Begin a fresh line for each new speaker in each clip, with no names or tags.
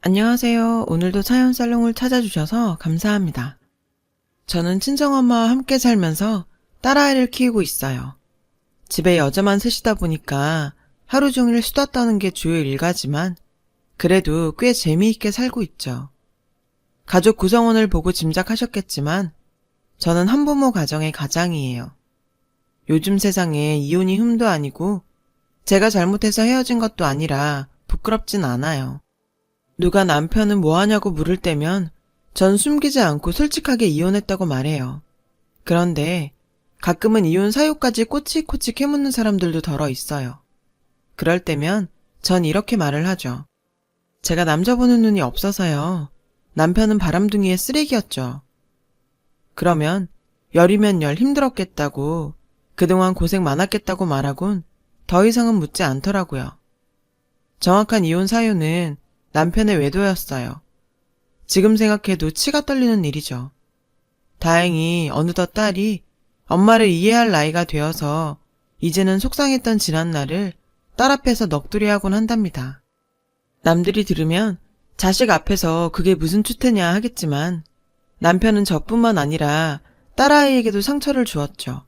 안녕하세요. 오늘도 사연 살롱을 찾아주셔서 감사합니다. 저는 친정엄마와 함께 살면서 딸아이를 키우고 있어요. 집에 여자만 셋이다 보니까 하루 종일 수다 떠는 게 주요 일과지만 그래도 꽤 재미있게 살고 있죠. 가족 구성원을 보고 짐작하셨겠지만 저는 한부모 가정의 가장이에요. 요즘 세상에 이혼이 흠도 아니고 제가 잘못해서 헤어진 것도 아니라 부끄럽진 않아요. 누가 남편은 뭐하냐고 물을 때면 전 숨기지 않고 솔직하게 이혼했다고 말해요. 그런데 가끔은 이혼 사유까지 꼬치꼬치 캐묻는 사람들도 덜어 있어요. 그럴 때면 전 이렇게 말을 하죠. 제가 남자 보는 눈이 없어서요. 남편은 바람둥이의 쓰레기였죠. 그러면 열이면 열 힘들었겠다고 그동안 고생 많았겠다고 말하곤 더 이상은 묻지 않더라고요. 정확한 이혼 사유는 남편의 외도였어요. 지금 생각해도 치가 떨리는 일이죠. 다행히 어느덧 딸이 엄마를 이해할 나이가 되어서 이제는 속상했던 지난날을 딸 앞에서 넋두리하곤 한답니다. 남들이 들으면 자식 앞에서 그게 무슨 추태냐 하겠지만 남편은 저뿐만 아니라 딸아이에게도 상처를 주었죠.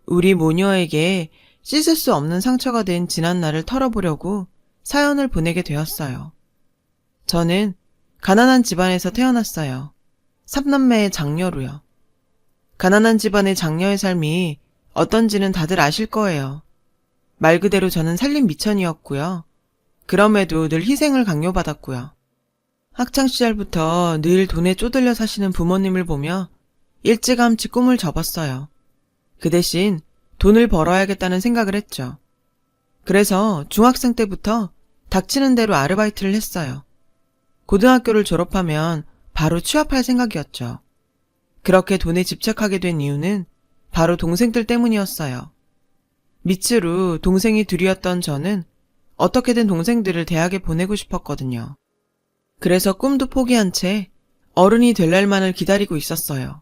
우리 모녀에게 씻을 수 없는 상처가 된 지난날을 털어보려고 사연을 보내게 되었어요. 저는 가난한 집안에서 태어났어요. 3남매의 장녀로요. 가난한 집안의 장녀의 삶이 어떤지는 다들 아실 거예요. 말 그대로 저는 살림 미천이었고요. 그럼에도 늘 희생을 강요받았고요. 학창시절부터 늘 돈에 쪼들려 사시는 부모님을 보며 일찌감치 꿈을 접었어요. 그 대신 돈을 벌어야겠다는 생각을 했죠. 그래서 중학생 때부터 닥치는 대로 아르바이트를 했어요. 고등학교를 졸업하면 바로 취업할 생각이었죠. 그렇게 돈에 집착하게 된 이유는 바로 동생들 때문이었어요. 밑으로 동생이 둘이었던 저는 어떻게든 동생들을 대학에 보내고 싶었거든요. 그래서 꿈도 포기한 채 어른이 될 날만을 기다리고 있었어요.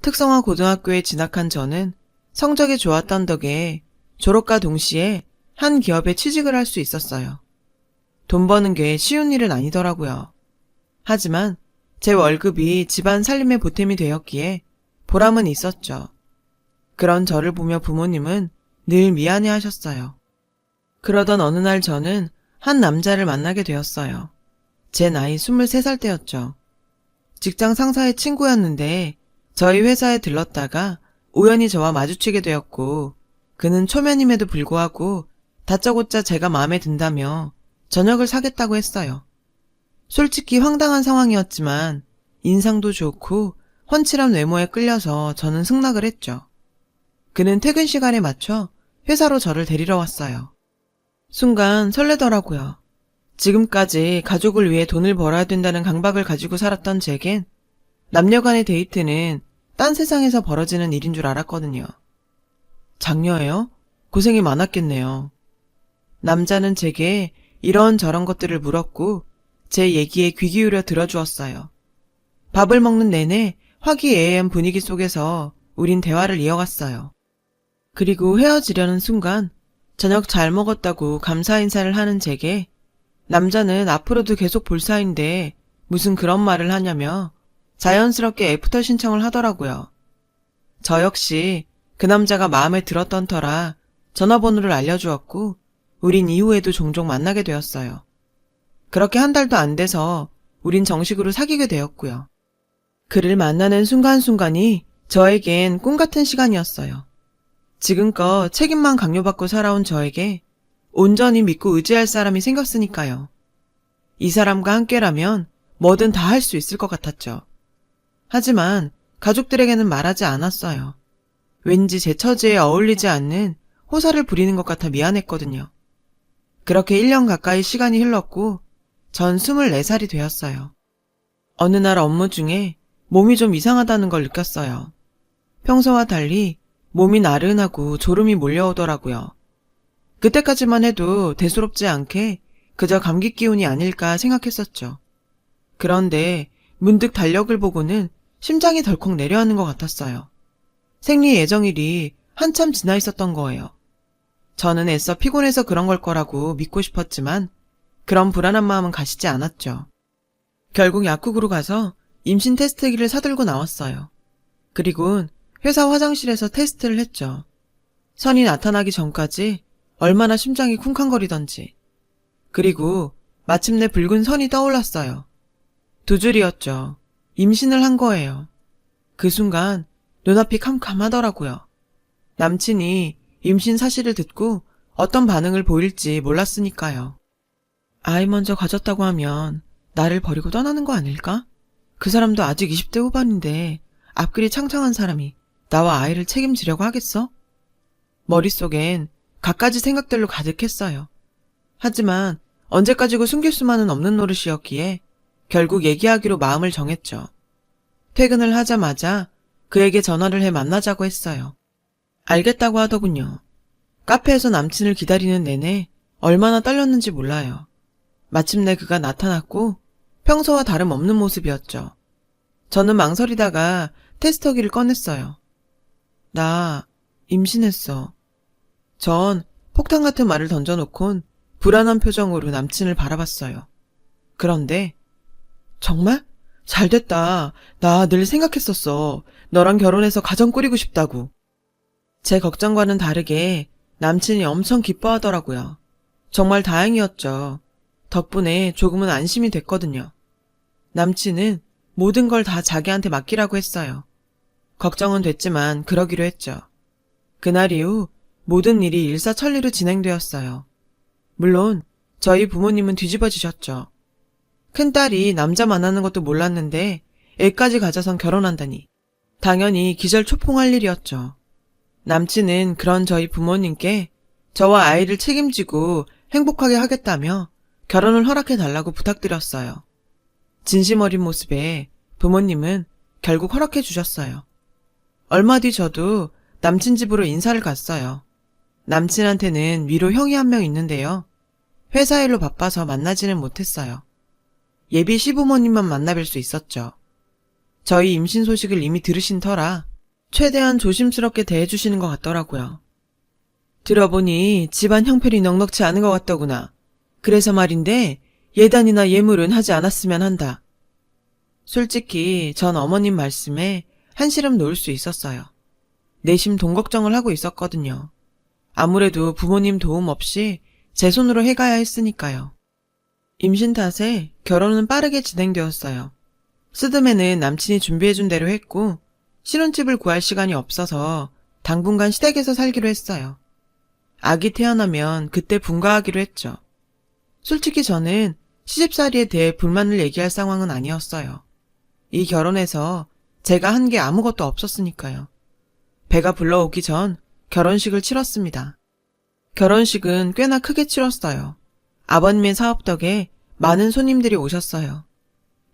특성화 고등학교에 진학한 저는 성적이 좋았던 덕에 졸업과 동시에 한 기업에 취직을 할 수 있었어요. 돈 버는 게 쉬운 일은 아니더라고요. 하지만 제 월급이 집안 살림의 보탬이 되었기에 보람은 있었죠. 그런 저를 보며 부모님은 늘 미안해 하셨어요. 그러던 어느 날 저는 한 남자를 만나게 되었어요. 제 나이 23살 때였죠. 직장 상사의 친구였는데 저희 회사에 들렀다가 우연히 저와 마주치게 되었고 그는 초면임에도 불구하고 다짜고짜 제가 마음에 든다며 저녁을 사겠다고 했어요. 솔직히 황당한 상황이었지만 인상도 좋고 훤칠한 외모에 끌려서 저는 승낙을 했죠. 그는 퇴근 시간에 맞춰 회사로 저를 데리러 왔어요. 순간 설레더라고요. 지금까지 가족을 위해 돈을 벌어야 된다는 강박을 가지고 살았던 제겐 남녀 간의 데이트는 딴 세상에서 벌어지는 일인 줄 알았거든요. 장녀예요? 고생이 많았겠네요. 남자는 제게 이런저런 것들을 물었고 제 얘기에 귀 기울여 들어주었어요. 밥을 먹는 내내 화기애애한 분위기 속에서 우린 대화를 이어갔어요. 그리고 헤어지려는 순간 저녁 잘 먹었다고 감사 인사를 하는 제게 남자는 앞으로도 계속 볼 사이인데 무슨 그런 말을 하냐며 자연스럽게 애프터 신청을 하더라고요. 저 역시 그 남자가 마음에 들었던 터라 전화번호를 알려주었고 우린 이후에도 종종 만나게 되었어요. 그렇게 한 달도 안 돼서 우린 정식으로 사귀게 되었고요. 그를 만나는 순간순간이 저에겐 꿈 같은 시간이었어요. 지금껏 책임만 강요받고 살아온 저에게 온전히 믿고 의지할 사람이 생겼으니까요. 이 사람과 함께라면 뭐든 다 할 수 있을 것 같았죠. 하지만 가족들에게는 말하지 않았어요. 왠지 제 처지에 어울리지 않는 호사를 부리는 것 같아 미안했거든요. 그렇게 1년 가까이 시간이 흘렀고 전 24살이 되었어요. 어느 날 업무 중에 몸이 좀 이상하다는 걸 느꼈어요. 평소와 달리 몸이 나른하고 졸음이 몰려오더라고요. 그때까지만 해도 대수롭지 않게 그저 감기 기운이 아닐까 생각했었죠. 그런데 문득 달력을 보고는 심장이 덜컥 내려앉는 것 같았어요. 생리 예정일이 한참 지나 있었던 거예요. 저는 애써 피곤해서 그런 걸 거라고 믿고 싶었지만 그런 불안한 마음은 가시지 않았죠. 결국 약국으로 가서 임신 테스트기를 사들고 나왔어요. 그리고 회사 화장실에서 테스트를 했죠. 선이 나타나기 전까지 얼마나 심장이 쿵쾅거리던지. 그리고 마침내 붉은 선이 떠올랐어요. 2줄이었죠. 임신을 한 거예요. 그 순간 눈앞이 캄캄하더라고요. 남친이 임신 사실을 듣고 어떤 반응을 보일지 몰랐으니까요. 아이 먼저 가졌다고 하면 나를 버리고 떠나는 거 아닐까? 그 사람도 아직 20대 후반인데 앞길이 창창한 사람이 나와 아이를 책임지려고 하겠어? 머릿속엔 갖가지 생각들로 가득했어요. 하지만 언제까지고 숨길 수만은 없는 노릇이었기에 결국 얘기하기로 마음을 정했죠. 퇴근을 하자마자 그에게 전화를 해 만나자고 했어요. 알겠다고 하더군요. 카페에서 남친을 기다리는 내내 얼마나 떨렸는지 몰라요. 마침내 그가 나타났고 평소와 다름없는 모습이었죠. 저는 망설이다가 테스터기를 꺼냈어요. 나 임신했어. 전 폭탄 같은 말을 던져놓곤 불안한 표정으로 남친을 바라봤어요. 그런데 정말? 잘됐다. 나 늘 생각했었어. 너랑 결혼해서 가정 꾸리고 싶다고. 제 걱정과는 다르게 남친이 엄청 기뻐하더라고요. 정말 다행이었죠. 덕분에 조금은 안심이 됐거든요. 남친은 모든 걸 다 자기한테 맡기라고 했어요. 걱정은 됐지만 그러기로 했죠. 그날 이후 모든 일이 일사천리로 진행되었어요. 물론 저희 부모님은 뒤집어지셨죠. 큰딸이 남자 만나는 것도 몰랐는데 애까지 가져선 결혼한다니. 당연히 기절초풍할 일이었죠. 남친은 그런 저희 부모님께 저와 아이를 책임지고 행복하게 하겠다며 결혼을 허락해달라고 부탁드렸어요. 진심 어린 모습에 부모님은 결국 허락해 주셨어요. 얼마 뒤 저도 남친 집으로 인사를 갔어요. 남친한테는 위로 형이 한 명 있는데요. 회사 일로 바빠서 만나지는 못했어요. 예비 시부모님만 만나뵐 수 있었죠. 저희 임신 소식을 이미 들으신 터라 최대한 조심스럽게 대해주시는 것 같더라고요. 들어보니 집안 형편이 넉넉치 않은 것 같더구나. 그래서 말인데 예단이나 예물은 하지 않았으면 한다. 솔직히 전 어머님 말씀에 한시름 놓을 수 있었어요. 내심 돈 걱정을 하고 있었거든요. 아무래도 부모님 도움 없이 제 손으로 해가야 했으니까요. 임신 탓에 결혼은 빠르게 진행되었어요. 스드메는 남친이 준비해준 대로 했고 신혼집을 구할 시간이 없어서 당분간 시댁에서 살기로 했어요. 아기 태어나면 그때 분가하기로 했죠. 솔직히 저는 시집살이에 대해 불만을 얘기할 상황은 아니었어요. 이 결혼에서 제가 한 게 아무것도 없었으니까요. 배가 불러오기 전 결혼식을 치렀습니다. 결혼식은 꽤나 크게 치렀어요. 아버님의 사업 덕에 많은 손님들이 오셨어요.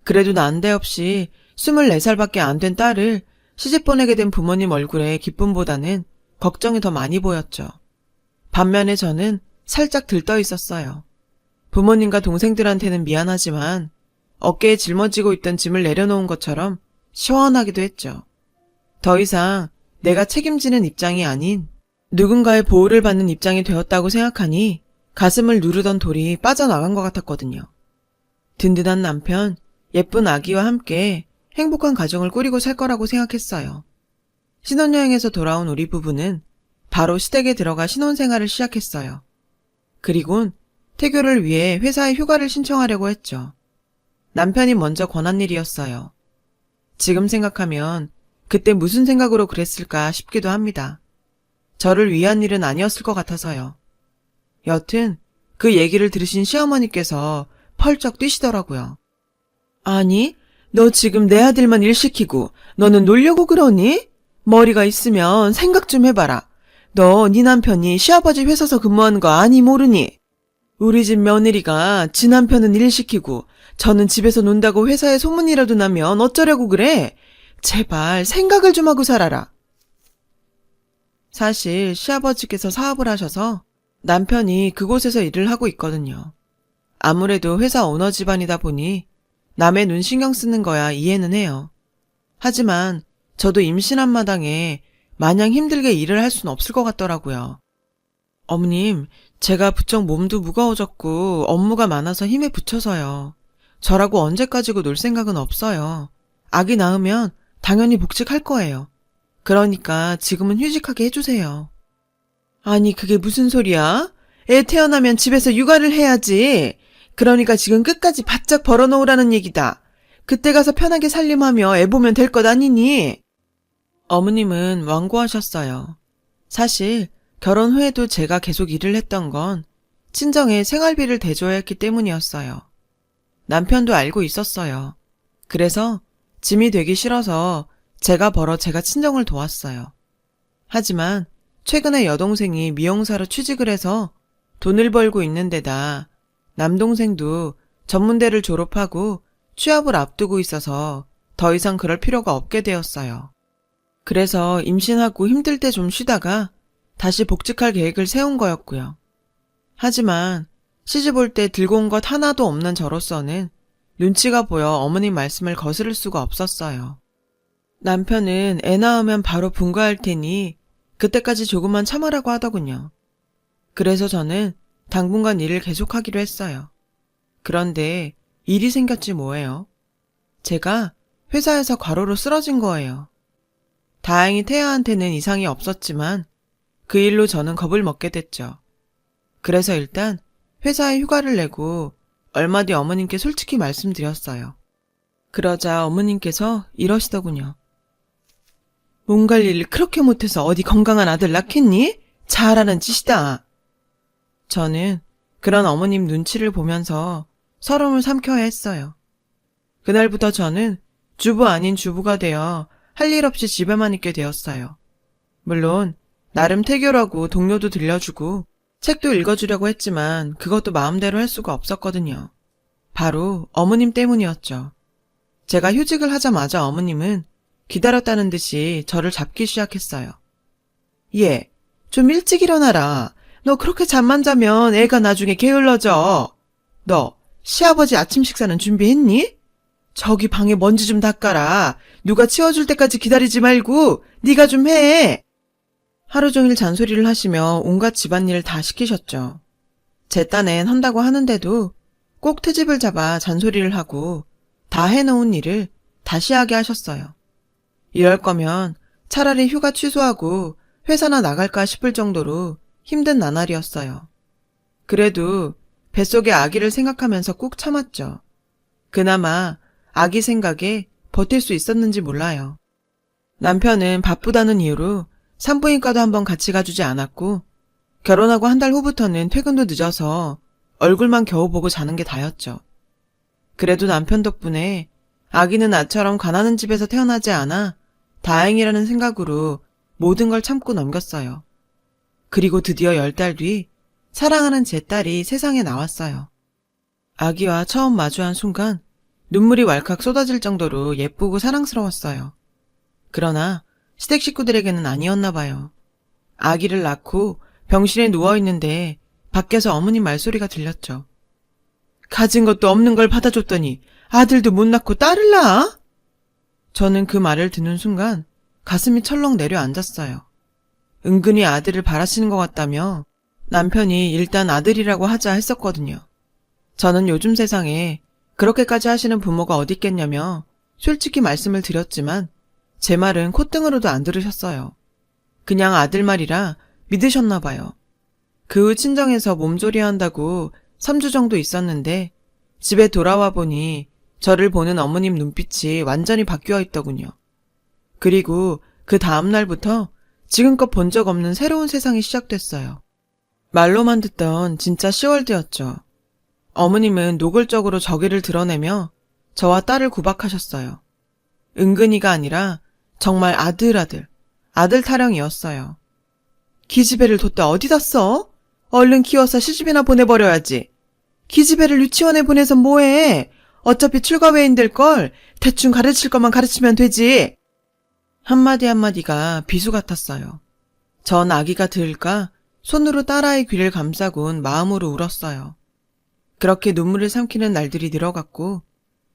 그래도 난데없이 24살밖에 안 된 딸을 시집 보내게 된 부모님 얼굴에 기쁨보다는 걱정이 더 많이 보였죠. 반면에 저는 살짝 들떠 있었어요. 부모님과 동생들한테는 미안하지만 어깨에 짊어지고 있던 짐을 내려놓은 것처럼 시원하기도 했죠. 더 이상 내가 책임지는 입장이 아닌 누군가의 보호를 받는 입장이 되었다고 생각하니 가슴을 누르던 돌이 빠져나간 것 같았거든요. 든든한 남편, 예쁜 아기와 함께 행복한 가정을 꾸리고 살 거라고 생각했어요. 신혼여행에서 돌아온 우리 부부는 바로 시댁에 들어가 신혼생활을 시작했어요. 그리곤 태교를 위해 회사에 휴가를 신청하려고 했죠. 남편이 먼저 권한 일이었어요. 지금 생각하면 그때 무슨 생각으로 그랬을까 싶기도 합니다. 저를 위한 일은 아니었을 것 같아서요. 여튼 그 얘기를 들으신 시어머니께서 펄쩍 뛰시더라고요. 아니, 너 지금 내 아들만 일 시키고 너는 놀려고 그러니? 머리가 있으면 생각 좀 해봐라. 너 네 남편이 시아버지 회사서 근무하는 거 아니 모르니? 우리 집 며느리가 지 남편은 일 시키고 저는 집에서 논다고 회사에 소문이라도 나면 어쩌려고 그래? 제발 생각을 좀 하고 살아라. 사실 시아버지께서 사업을 하셔서 남편이 그곳에서 일을 하고 있거든요. 아무래도 회사 오너 집안이다 보니 남의 눈 신경 쓰는 거야 이해는 해요. 하지만 저도 임신한 마당에 마냥 힘들게 일을 할 순 없을 것 같더라고요. 어머님, 제가 부쩍 몸도 무거워졌고 업무가 많아서 힘에 부쳐서요. 저라고 언제까지고 놀 생각은 없어요. 아기 낳으면 당연히 복직할 거예요. 그러니까 지금은 휴직하게 해주세요. 아니, 그게 무슨 소리야? 애 태어나면 집에서 육아를 해야지. 그러니까 지금 끝까지 바짝 벌어놓으라는 얘기다. 그때 가서 편하게 살림하며 애 보면 될 것 아니니? 어머님은 완고하셨어요. 사실 결혼 후에도 제가 계속 일을 했던 건 친정에 생활비를 대줘야 했기 때문이었어요. 남편도 알고 있었어요. 그래서 짐이 되기 싫어서 제가 벌어 제가 친정을 도왔어요. 하지만 최근에 여동생이 미용사로 취직을 해서 돈을 벌고 있는 데다 남동생도 전문대를 졸업하고 취업을 앞두고 있어서 더 이상 그럴 필요가 없게 되었어요. 그래서 임신하고 힘들 때 좀 쉬다가 다시 복직할 계획을 세운 거였고요. 하지만 시집 올 때 들고 온 것 하나도 없는 저로서는 눈치가 보여 어머님 말씀을 거스를 수가 없었어요. 남편은 애 낳으면 바로 분가할 테니 그때까지 조금만 참으라고 하더군요. 그래서 저는 당분간 일을 계속하기로 했어요. 그런데 일이 생겼지 뭐예요. 제가 회사에서 과로로 쓰러진 거예요. 다행히 태아한테는 이상이 없었지만 그 일로 저는 겁을 먹게 됐죠. 그래서 일단 회사에 휴가를 내고 얼마 뒤 어머님께 솔직히 말씀드렸어요. 그러자 어머님께서 이러시더군요. 몸 관리를 그렇게 못해서 어디 건강한 아들 낳겠니? 잘하는 짓이다. 저는 그런 어머님 눈치를 보면서 서러움을 삼켜야 했어요. 그날부터 저는 주부 아닌 주부가 되어 할 일 없이 집에만 있게 되었어요. 물론 나름 태교라고 동료도 들려주고 책도 읽어주려고 했지만 그것도 마음대로 할 수가 없었거든요. 바로 어머님 때문이었죠. 제가 휴직을 하자마자 어머님은 기다렸다는 듯이 저를 잡기 시작했어요. 얘, 좀 일찍 일어나라. 너 그렇게 잠만 자면 애가 나중에 게을러져. 너 시아버지 아침 식사는 준비했니? 저기 방에 먼지 좀 닦아라. 누가 치워줄 때까지 기다리지 말고 네가 좀 해. 하루 종일 잔소리를 하시며 온갖 집안일을 다 시키셨죠. 제 딴엔 한다고 하는데도 꼭 트집을 잡아 잔소리를 하고 다 해놓은 일을 다시 하게 하셨어요. 이럴 거면 차라리 휴가 취소하고 회사나 나갈까 싶을 정도로 힘든 나날이었어요. 그래도 뱃속의 아기를 생각하면서 꾹 참았죠. 그나마 아기 생각에 버틸 수 있었는지 몰라요. 남편은 바쁘다는 이유로 산부인과도 한번 같이 가주지 않았고 결혼하고 한 달 후부터는 퇴근도 늦어서 얼굴만 겨우 보고 자는 게 다였죠. 그래도 남편 덕분에 아기는 나처럼 가난한 집에서 태어나지 않아 다행이라는 생각으로 모든 걸 참고 넘겼어요. 그리고 드디어 10달 뒤 사랑하는 제 딸이 세상에 나왔어요. 아기와 처음 마주한 순간 눈물이 왈칵 쏟아질 정도로 예쁘고 사랑스러웠어요. 그러나 시댁 식구들에게는 아니었나 봐요. 아기를 낳고 병실에 누워있는데 밖에서 어머님 말소리가 들렸죠. 가진 것도 없는 걸 받아줬더니 아들도 못 낳고 딸을 낳아? 저는 그 말을 듣는 순간 가슴이 철렁 내려앉았어요. 은근히 아들을 바라시는 것 같다며 남편이 일단 아들이라고 하자 했었거든요. 저는 요즘 세상에 그렇게까지 하시는 부모가 어디 있겠냐며 솔직히 말씀을 드렸지만 제 말은 콧등으로도 안 들으셨어요. 그냥 아들 말이라 믿으셨나 봐요. 그 후 친정에서 몸조리한다고 3주 정도 있었는데 집에 돌아와 보니 저를 보는 어머님 눈빛이 완전히 바뀌어 있더군요. 그리고 그 다음 날부터 지금껏 본 적 없는 새로운 세상이 시작됐어요. 말로만 듣던 진짜 시월드였죠. 어머님은 노골적으로 저기를 드러내며 저와 딸을 구박하셨어요. 은근히가 아니라 정말 아들 타령이었어요. 기집애를 뒀다 어디다 써? 얼른 키워서 시집이나 보내버려야지. 기집애를 유치원에 보내서 뭐해? 어차피 출가외인될걸 대충 가르칠 것만 가르치면 되지. 한마디 한마디가 비수 같았어요. 전 아기가 들을까 손으로 딸아이 귀를 감싸곤 마음으로 울었어요. 그렇게 눈물을 삼키는 날들이 늘어갔고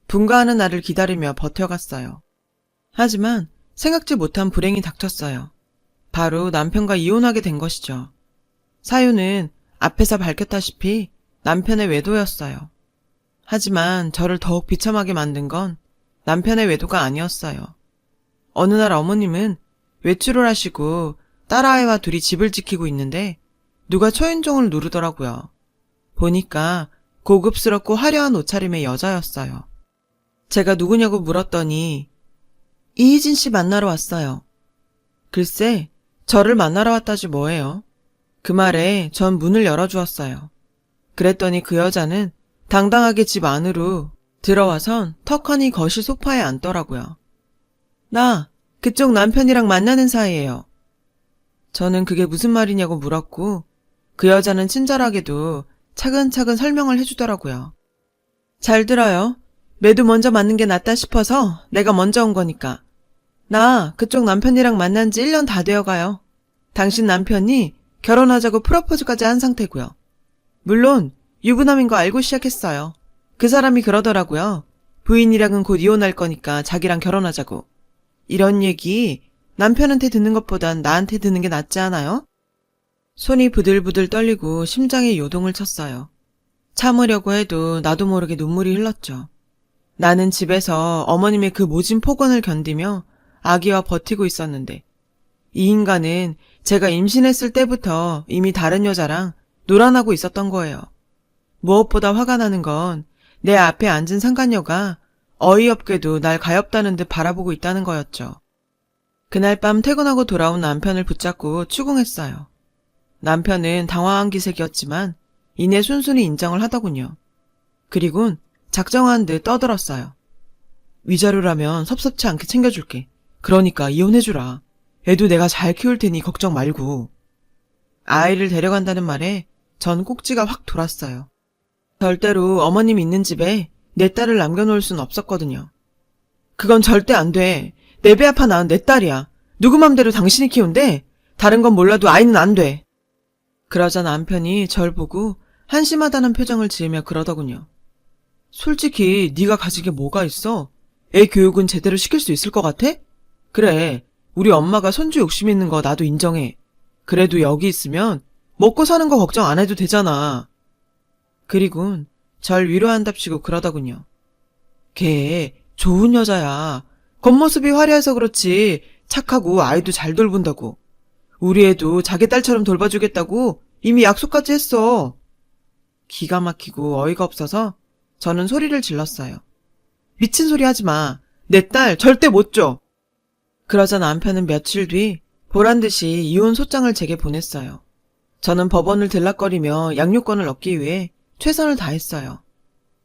분가하는 날을 기다리며 버텨갔어요. 하지만 생각지 못한 불행이 닥쳤어요. 바로 남편과 이혼하게 된 것이죠. 사유는 앞에서 밝혔다시피 남편의 외도였어요. 하지만 저를 더욱 비참하게 만든 건 남편의 외도가 아니었어요. 어느 날 어머님은 외출을 하시고 딸아이와 둘이 집을 지키고 있는데 누가 초인종을 누르더라고요. 보니까 고급스럽고 화려한 옷차림의 여자였어요. 제가 누구냐고 물었더니 이희진 씨 만나러 왔어요. 글쎄, 저를 만나러 왔다지 뭐예요. 그 말에 전 문을 열어주었어요. 그랬더니 그 여자는 당당하게 집 안으로 들어와선 턱하니 거실 소파에 앉더라고요. 나 그쪽 남편이랑 만나는 사이예요. 저는 그게 무슨 말이냐고 물었고 그 여자는 친절하게도 차근차근 설명을 해주더라고요. 잘 들어요. 매도 먼저 맞는 게 낫다 싶어서 내가 먼저 온 거니까. 나 그쪽 남편이랑 만난 지 1년 다 되어가요. 당신 남편이 결혼하자고 프로포즈까지 한 상태고요. 물론 유부남인 거 알고 시작했어요. 그 사람이 그러더라고요. 부인이랑은 곧 이혼할 거니까 자기랑 결혼하자고. 이런 얘기 남편한테 듣는 것보단 나한테 듣는 게 낫지 않아요? 손이 부들부들 떨리고 심장에 요동을 쳤어요. 참으려고 해도 나도 모르게 눈물이 흘렀죠. 나는 집에서 어머님의 그 모진 폭언을 견디며 아기와 버티고 있었는데 이 인간은 제가 임신했을 때부터 이미 다른 여자랑 놀아나고 있었던 거예요. 무엇보다 화가 나는 건 내 앞에 앉은 상간녀가 어이없게도 날 가엾다는 듯 바라보고 있다는 거였죠. 그날 밤 퇴근하고 돌아온 남편을 붙잡고 추궁했어요. 남편은 당황한 기색이었지만 이내 순순히 인정을 하더군요. 그리곤 작정한 듯 떠들었어요. 위자료라면 섭섭치 않게 챙겨줄게. 그러니까 이혼해주라. 애도 내가 잘 키울 테니 걱정 말고. 아이를 데려간다는 말에 전 꼭지가 확 돌았어요. 절대로 어머님 있는 집에 내 딸을 남겨놓을 순 없었거든요. 그건 절대 안 돼. 내 배 아파 낳은 내 딸이야. 누구 맘대로 당신이 키운대? 다른 건 몰라도 아이는 안 돼. 그러자 남편이 절 보고 한심하다는 표정을 지으며 그러더군요. 솔직히 네가 가진 게 뭐가 있어? 애 교육은 제대로 시킬 수 있을 것 같아? 그래, 우리 엄마가 손주 욕심 있는 거 나도 인정해. 그래도 여기 있으면 먹고 사는 거 걱정 안 해도 되잖아. 그리곤 절 위로한답시고 그러더군요. 걔 좋은 여자야. 겉모습이 화려해서 그렇지 착하고 아이도 잘 돌본다고. 우리 애도 자기 딸처럼 돌봐주겠다고 이미 약속까지 했어. 기가 막히고 어이가 없어서 저는 소리를 질렀어요. 미친 소리 하지 마. 내 딸 절대 못 줘. 그러자 남편은 며칠 뒤 보란듯이 이혼 소장을 제게 보냈어요. 저는 법원을 들락거리며 양육권을 얻기 위해 최선을 다했어요.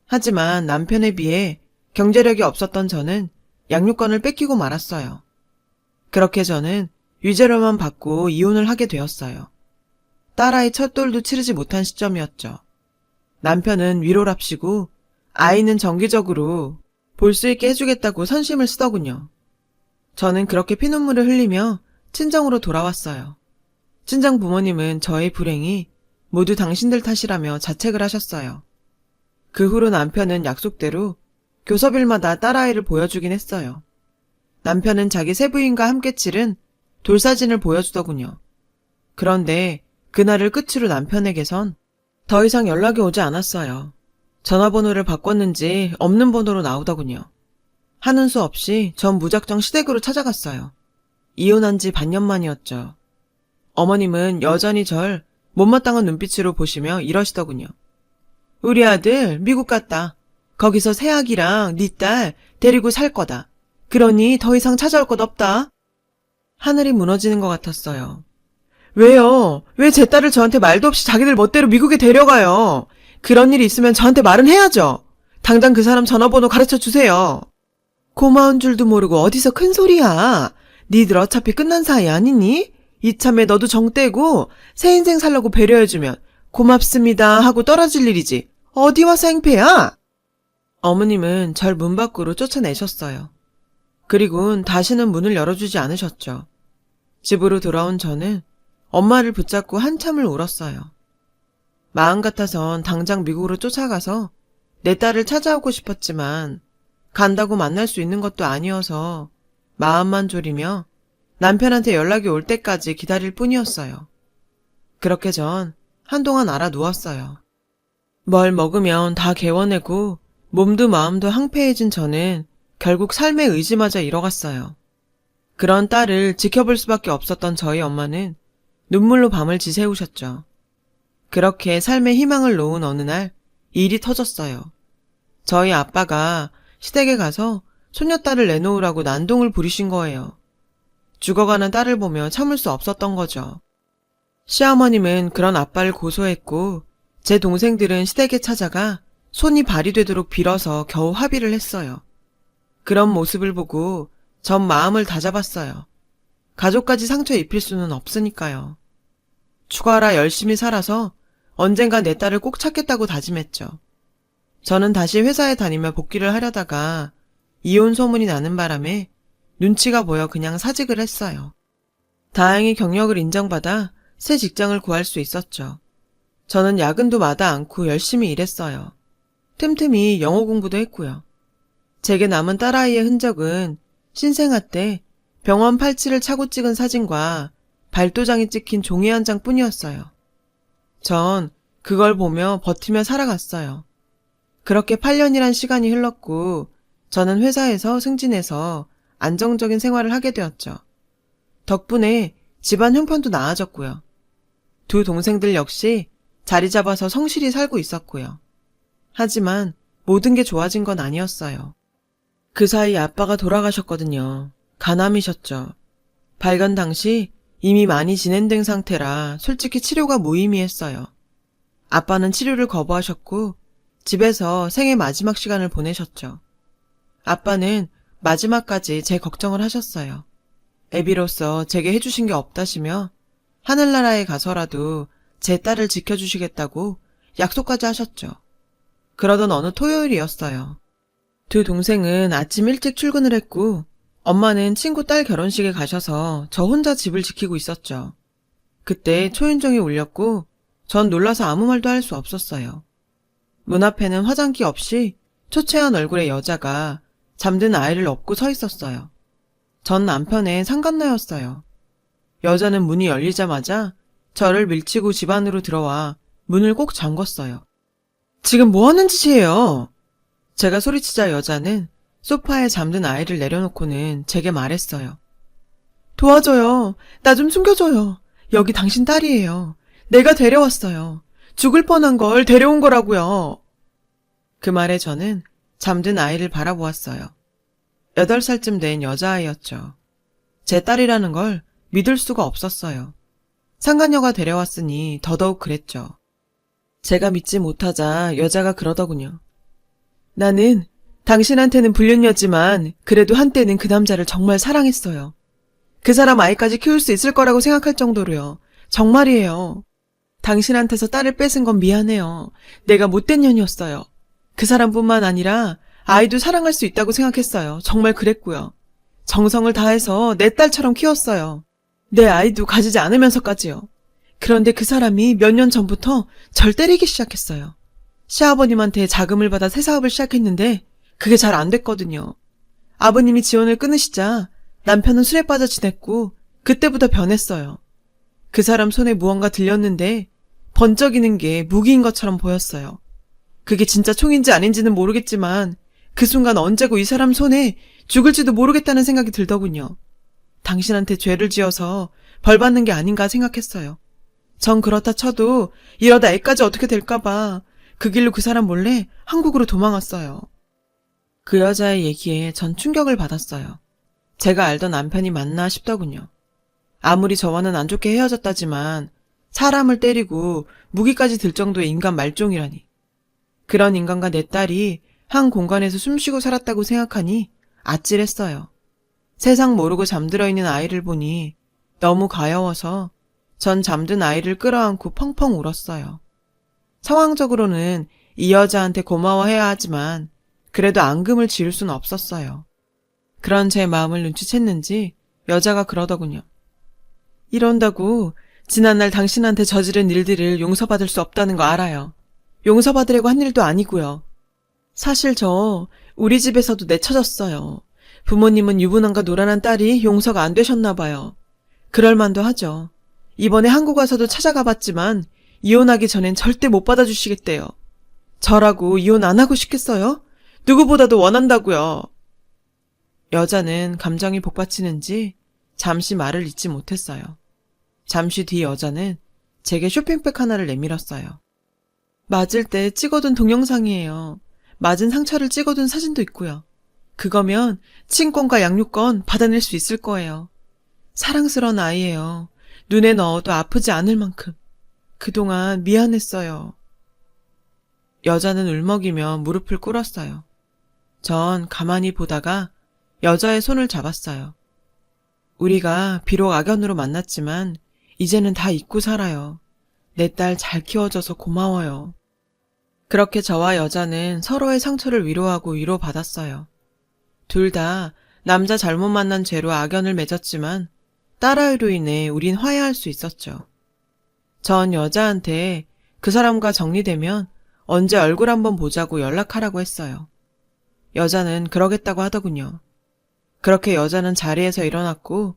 하지만 남편에 비해 경제력이 없었던 저는 양육권을 뺏기고 말았어요. 그렇게 저는 위자료만 받고 이혼을 하게 되었어요. 딸아이 첫 돌도 치르지 못한 시점이었죠. 남편은 위로랍시고 아이는 정기적으로 볼 수 있게 해주겠다고 선심을 쓰더군요. 저는 그렇게 피눈물을 흘리며 친정으로 돌아왔어요. 친정 부모님은 저의 불행이 모두 당신들 탓이라며 자책을 하셨어요. 그 후로 남편은 약속대로 교섭일마다 딸아이를 보여주긴 했어요. 남편은 자기 세부인과 함께 치른 돌사진을 보여주더군요. 그런데 그날을 끝으로 남편에게선 더 이상 연락이 오지 않았어요. 전화번호를 바꿨는지 없는 번호로 나오더군요. 하는 수 없이 전 무작정 시댁으로 찾아갔어요. 이혼한 지 반년 만이었죠. 어머님은 여전히 절 못마땅한 눈빛으로 보시며 이러시더군요. 우리 아들 미국 갔다. 거기서 새아기랑 네 딸 데리고 살 거다. 그러니 더 이상 찾아올 것 없다. 하늘이 무너지는 것 같았어요. 왜요? 왜 제 딸을 저한테 말도 없이 자기들 멋대로 미국에 데려가요? 그런 일이 있으면 저한테 말은 해야죠. 당장 그 사람 전화번호 가르쳐 주세요. 고마운 줄도 모르고 어디서 큰 소리야. 니들 어차피 끝난 사이 아니니? 이참에 너도 정 떼고 새 인생 살라고 배려해주면 고맙습니다 하고 떨어질 일이지. 어디 와서 행패야? 어머님은 절 문 밖으로 쫓아내셨어요. 그리곤 다시는 문을 열어주지 않으셨죠. 집으로 돌아온 저는 엄마를 붙잡고 한참을 울었어요. 마음 같아선 당장 미국으로 쫓아가서 내 딸을 찾아오고 싶었지만 간다고 만날 수 있는 것도 아니어서 마음만 졸이며 남편한테 연락이 올 때까지 기다릴 뿐이었어요. 그렇게 전 한동안 알아 누웠어요. 뭘 먹으면 다 개워내고 몸도 마음도 황폐해진 저는 결국 삶의 의지마저 잃어갔어요. 그런 딸을 지켜볼 수밖에 없었던 저희 엄마는 눈물로 밤을 지새우셨죠. 그렇게 삶의 희망을 놓은 어느 날 일이 터졌어요. 저희 아빠가 시댁에 가서 손녀딸을 내놓으라고 난동을 부리신 거예요. 죽어가는 딸을 보며 참을 수 없었던 거죠. 시어머님은 그런 아빠를 고소했고 제 동생들은 시댁에 찾아가 손이 발휘되도록 빌어서 겨우 합의를 했어요. 그런 모습을 보고 전 마음을 다잡았어요. 가족까지 상처 입힐 수는 없으니까요. 죽어라 열심히 살아서 언젠가 내 딸을 꼭 찾겠다고 다짐했죠. 저는 다시 회사에 다니며 복귀를 하려다가 이혼 소문이 나는 바람에 눈치가 보여 그냥 사직을 했어요. 다행히 경력을 인정받아 새 직장을 구할 수 있었죠. 저는 야근도 마다 않고 열심히 일했어요. 틈틈이 영어 공부도 했고요. 제게 남은 딸아이의 흔적은 신생아 때 병원 팔찌를 차고 찍은 사진과 발도장이 찍힌 종이 한 장뿐이었어요. 전 그걸 보며 버티며 살아갔어요. 그렇게 8년이란 시간이 흘렀고 저는 회사에서 승진해서 안정적인 생활을 하게 되었죠. 덕분에 집안 형편도 나아졌고요. 두 동생들 역시 자리 잡아서 성실히 살고 있었고요. 하지만 모든 게 좋아진 건 아니었어요. 그 사이 아빠가 돌아가셨거든요. 간암이셨죠. 발견 당시 이미 많이 진행된 상태라 솔직히 치료가 무의미했어요. 아빠는 치료를 거부하셨고 집에서 생애 마지막 시간을 보내셨죠. 아빠는 마지막까지 제 걱정을 하셨어요. 애비로서 제게 해주신 게 없다시며 하늘나라에 가서라도 제 딸을 지켜주시겠다고 약속까지 하셨죠. 그러던 어느 토요일이었어요. 두 동생은 아침 일찍 출근을 했고 엄마는 친구 딸 결혼식에 가셔서 저 혼자 집을 지키고 있었죠. 그때 초인종이 울렸고 전 놀라서 아무 말도 할 수 없었어요. 문 앞에는 화장기 없이 초췌한 얼굴의 여자가 잠든 아이를 업고 서 있었어요. 전 남편의 상간녀였어요. 여자는 문이 열리자마자 저를 밀치고 집 안으로 들어와 문을 꼭 잠궜어요. 지금 뭐 하는 짓이에요? 제가 소리치자 여자는 소파에 잠든 아이를 내려놓고는 제게 말했어요. 도와줘요. 나 좀 숨겨줘요. 여기 당신 딸이에요. 내가 데려왔어요. 죽을 뻔한 걸 데려온 거라고요. 그 말에 저는 잠든 아이를 바라보았어요. 8살쯤 된 여자아이였죠. 제 딸이라는 걸 믿을 수가 없었어요. 상간녀가 데려왔으니 더더욱 그랬죠. 제가 믿지 못하자 여자가 그러더군요. 나는 당신한테는 불륜녀지만 그래도 한때는 그 남자를 정말 사랑했어요. 그 사람 아이까지 키울 수 있을 거라고 생각할 정도로요. 정말이에요. 당신한테서 딸을 뺏은 건 미안해요. 내가 못된 년이었어요. 그 사람뿐만 아니라 아이도 사랑할 수 있다고 생각했어요. 정말 그랬고요. 정성을 다해서 내 딸처럼 키웠어요. 내 아이도 가지지 않으면서까지요. 그런데 그 사람이 몇 년 전부터 절 때리기 시작했어요. 시아버님한테 자금을 받아 새 사업을 시작했는데 그게 잘 안 됐거든요. 아버님이 지원을 끊으시자 남편은 술에 빠져 지냈고 그때부터 변했어요. 그 사람 손에 무언가 들렸는데 번쩍이는 게 무기인 것처럼 보였어요. 그게 진짜 총인지 아닌지는 모르겠지만 그 순간 언제고 이 사람 손에 죽을지도 모르겠다는 생각이 들더군요. 당신한테 죄를 지어서 벌 받는 게 아닌가 생각했어요. 전 그렇다 쳐도 이러다 애까지 어떻게 될까봐 그 길로 그 사람 몰래 한국으로 도망왔어요. 그 여자의 얘기에 전 충격을 받았어요. 제가 알던 남편이 맞나 싶더군요. 아무리 저와는 안 좋게 헤어졌다지만 사람을 때리고 무기까지 들 정도의 인간 말종이라니. 그런 인간과 내 딸이 한 공간에서 숨쉬고 살았다고 생각하니 아찔했어요. 세상 모르고 잠들어 있는 아이를 보니 너무 가여워서 전 잠든 아이를 끌어안고 펑펑 울었어요. 상황적으로는 이 여자한테 고마워해야 하지만 그래도 앙금을 지을 수는 없었어요. 그런 제 마음을 눈치챘는지 여자가 그러더군요. 이런다고 지난날 당신한테 저지른 일들을 용서받을 수 없다는 거 알아요. 용서받으려고 한 일도 아니고요. 사실 저 우리 집에서도 내쳐졌어요. 부모님은 유부남과 노란한 딸이 용서가 안 되셨나 봐요. 그럴만도 하죠. 이번에 한국 와서도 찾아가 봤지만 이혼하기 전엔 절대 못 받아주시겠대요. 저라고 이혼 안 하고 싶겠어요? 누구보다도 원한다고요. 여자는 감정이 복받치는지 잠시 말을 잇지 못했어요. 잠시 뒤 여자는 제게 쇼핑백 하나를 내밀었어요. 맞을 때 찍어둔 동영상이에요. 맞은 상처를 찍어둔 사진도 있고요. 그거면 친권과 양육권 받아낼 수 있을 거예요. 사랑스러운 아이예요. 눈에 넣어도 아프지 않을 만큼. 그동안 미안했어요. 여자는 울먹이며 무릎을 꿇었어요. 전 가만히 보다가 여자의 손을 잡았어요. 우리가 비록 악연으로 만났지만 이제는 다 잊고 살아요. 내 딸 잘 키워줘서 고마워요. 그렇게 저와 여자는 서로의 상처를 위로하고 위로받았어요. 둘 다 남자 잘못 만난 죄로 악연을 맺었지만 딸아이로 인해 우린 화해할 수 있었죠. 전 여자한테 그 사람과 정리되면 언제 얼굴 한번 보자고 연락하라고 했어요. 여자는 그러겠다고 하더군요. 그렇게 여자는 자리에서 일어났고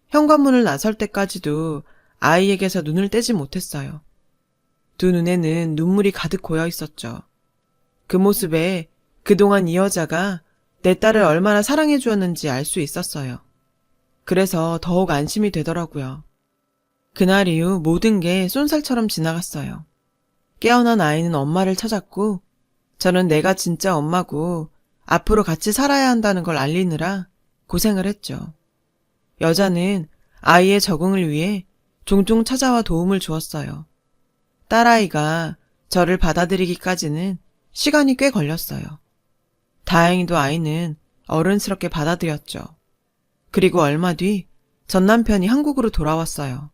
현관문을 나설 때까지도 아이에게서 눈을 떼지 못했어요. 두 눈에는 눈물이 가득 고여 있었죠. 그 모습에 그동안 이 여자가 내 딸을 얼마나 사랑해 주었는지 알 수 있었어요. 그래서 더욱 안심이 되더라고요. 그날 이후 모든 게 쏜살처럼 지나갔어요. 깨어난 아이는 엄마를 찾았고 저는 내가 진짜 엄마고 앞으로 같이 살아야 한다는 걸 알리느라 고생을 했죠. 여자는 아이의 적응을 위해 종종 찾아와 도움을 주었어요. 딸아이가 저를 받아들이기까지는 시간이 꽤 걸렸어요. 다행히도 아이는 어른스럽게 받아들였죠. 그리고 얼마 뒤 전 남편이 한국으로 돌아왔어요.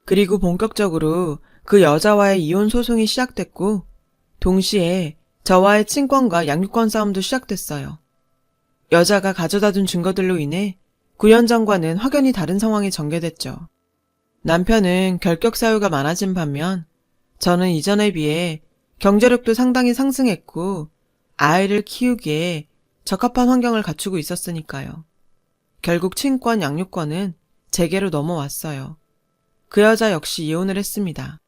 그리고 본격적으로 그 여자와의 이혼 소송이 시작됐고 동시에 저와의 친권과 양육권 싸움도 시작됐어요. 여자가 가져다둔 증거들로 인해 9년 전과는 확연히 다른 상황이 전개됐죠. 남편은 결격 사유가 많아진 반면 저는 이전에 비해 경제력도 상당히 상승했고 아이를 키우기에 적합한 환경을 갖추고 있었으니까요. 결국 친권, 양육권은 제게로 넘어왔어요. 그 여자 역시 이혼을 했습니다.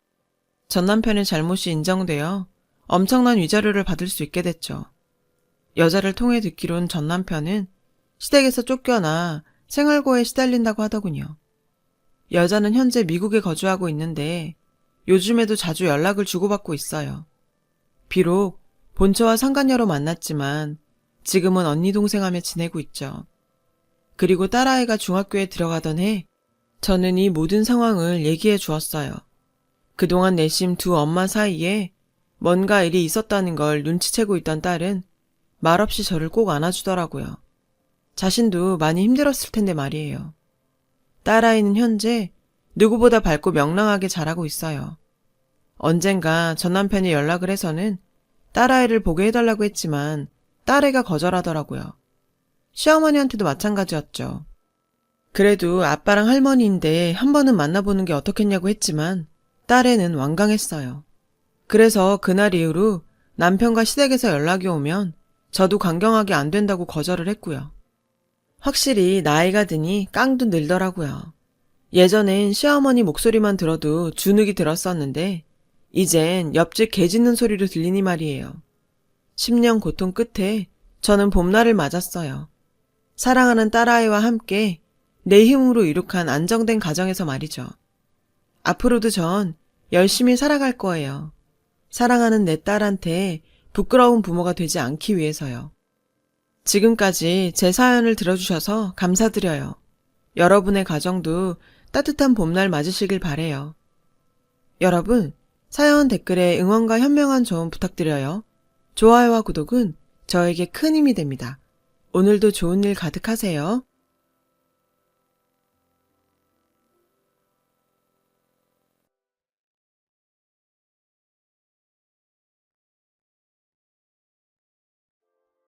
전 남편의 잘못이 인정되어 엄청난 위자료를 받을 수 있게 됐죠. 여자를 통해 듣기론 전 남편은 시댁에서 쫓겨나 생활고에 시달린다고 하더군요. 여자는 현재 미국에 거주하고 있는데 요즘에도 자주 연락을 주고받고 있어요. 비록 본처와 상간녀로 만났지만 지금은 언니 동생하며 지내고 있죠. 그리고 딸아이가 중학교에 들어가던 해 저는 이 모든 상황을 얘기해 주었어요. 그동안 내심 두 엄마 사이에 뭔가 일이 있었다는 걸 눈치채고 있던 딸은 말없이 저를 꼭 안아주더라고요. 자신도 많이 힘들었을 텐데 말이에요. 딸아이는 현재 누구보다 밝고 명랑하게 자라고 있어요. 언젠가 전 남편이 연락을 해서는 딸아이를 보게 해달라고 했지만 딸애가 거절하더라고요. 시어머니한테도 마찬가지였죠. 그래도 아빠랑 할머니인데 한 번은 만나보는 게 어떻겠냐고 했지만 딸애는 완강했어요. 그래서 그날 이후로 남편과 시댁에서 연락이 오면 저도 강경하게 안 된다고 거절을 했고요. 확실히 나이가 드니 깡도 늘더라고요. 예전엔 시어머니 목소리만 들어도 주눅이 들었었는데 이젠 옆집 개 짖는 소리로 들리니 말이에요. 10년 고통 끝에 저는 봄날을 맞았어요. 사랑하는 딸아이와 함께 내 힘으로 이룩한 안정된 가정에서 말이죠. 앞으로도 전 열심히 살아갈 거예요. 사랑하는 내 딸한테 부끄러운 부모가 되지 않기 위해서요. 지금까지 제 사연을 들어주셔서 감사드려요. 여러분의 가정도 따뜻한 봄날 맞으시길 바래요. 여러분, 사연 댓글에 응원과 현명한 조언 부탁드려요. 좋아요와 구독은 저에게 큰 힘이 됩니다. 오늘도 좋은 일 가득하세요.